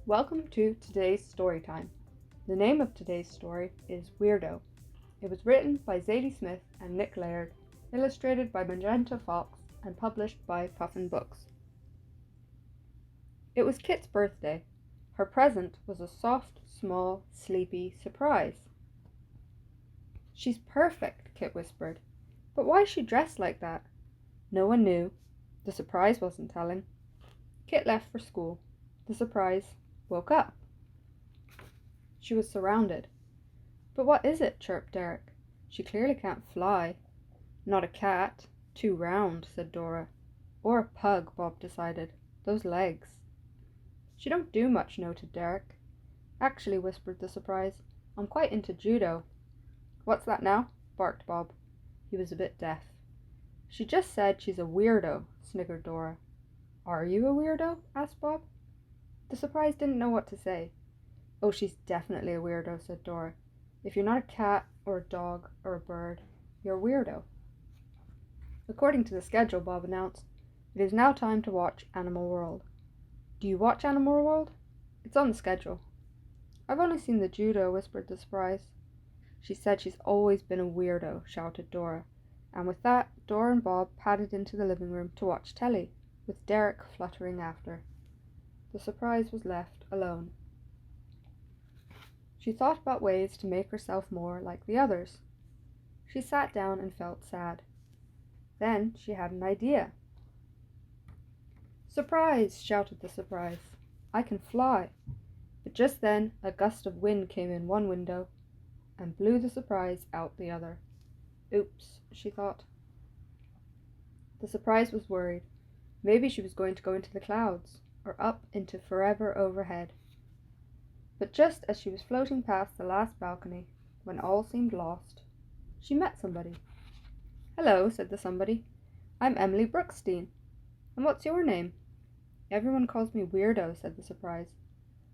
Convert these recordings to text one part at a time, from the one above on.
Welcome to today's story time. The name of today's story is Weirdo. It was written by Zadie Smith and Nick Laird, illustrated by Magenta Fox, and published by Puffin books. It was Kit's birthday. Her present was a soft, small, sleepy surprise. "She's perfect," Kit whispered. "But why is she dressed like that?" No one knew. The surprise wasn't telling. Kit left for school. The surprise woke up. She was surrounded. "But what is it?" chirped Derek. "She clearly can't fly." "Not a cat. Too round," said Dora. "Or a pug," Bob decided. "Those legs." "She don't do much," noted Derek. "Actually," whispered the surprise, "I'm quite into judo." "What's that now?" barked Bob. He was a bit deaf. "She just said she's a weirdo," sniggered Dora. "Are you a weirdo?" asked Bob. The surprise didn't know what to say. "Oh, she's definitely a weirdo," said Dora. "If you're not a cat or a dog or a bird, you're a weirdo." According to the schedule, Bob announced, "It is now time to watch Animal World." "Do you watch Animal World?" "It's on the schedule." "I've only seen the judo," whispered the surprise. "She said she's always been a weirdo," shouted Dora. And with that, Dora and Bob padded into the living room to watch telly, with Derek fluttering after. The surprise was left alone. She thought about ways to make herself more like the others. She sat down and felt sad. Then she had an idea. "Surprise!" shouted the surprise. "I can fly." But just then a gust of wind came in one window and blew the surprise out the other. "Oops," she thought. The surprise was worried. Maybe she was going to go into the clouds, or up into forever overhead. But just as she was floating past the last balcony, when all seemed lost, she met somebody. "Hello," said the somebody. "I'm Emily Brookstein. And what's your name?" "Everyone calls me Weirdo," said the surprise.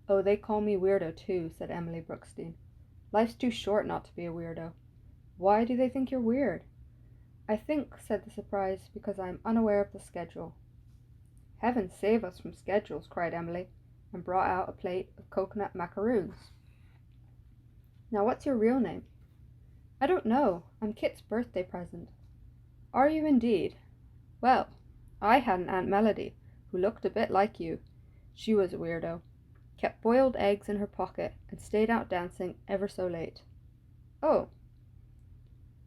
"Oh, they call me Weirdo too," said Emily Brookstein. "Life's too short not to be a weirdo." "Why do they think you're weird?" "I think," said the surprise, "because I am unaware of the schedule." "Heaven save us from schedules," cried Emily, and brought out a plate of coconut macaroons. "Now what's your real name?" "I don't know. I'm Kit's birthday present." "Are you indeed? Well, I had an Aunt Melody who looked a bit like you. She was a weirdo. Kept boiled eggs in her pocket and stayed out dancing ever so late." "Oh."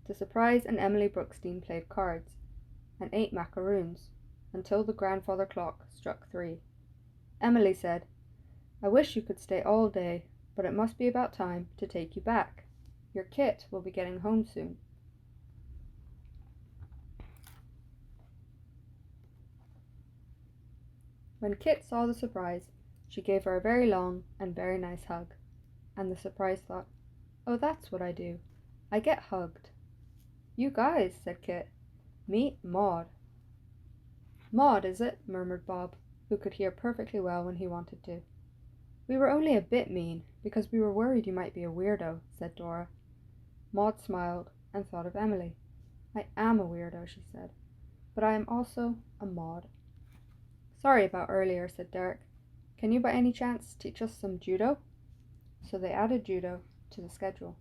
The surprise and Emily Brookstein played cards and ate macaroons until the grandfather clock struck 3. Emily said, "I wish you could stay all day, but it must be about time to take you back. Your Kit will be getting home soon." When Kit saw the surprise, she gave her a very long and very nice hug, and the surprise thought, "Oh, that's what I do. I get hugged." "You guys," said Kit. "Meet Maud." "Maud, is it?" murmured Bob, who could hear perfectly well when he wanted to. "We were only a bit mean, because we were worried you might be a weirdo," said Dora. Maud smiled and thought of Emily. "I am a weirdo," she said, "but I am also a Maud." "Sorry about earlier," said Derek. "Can you by any chance teach us some judo?" So they added judo to the schedule.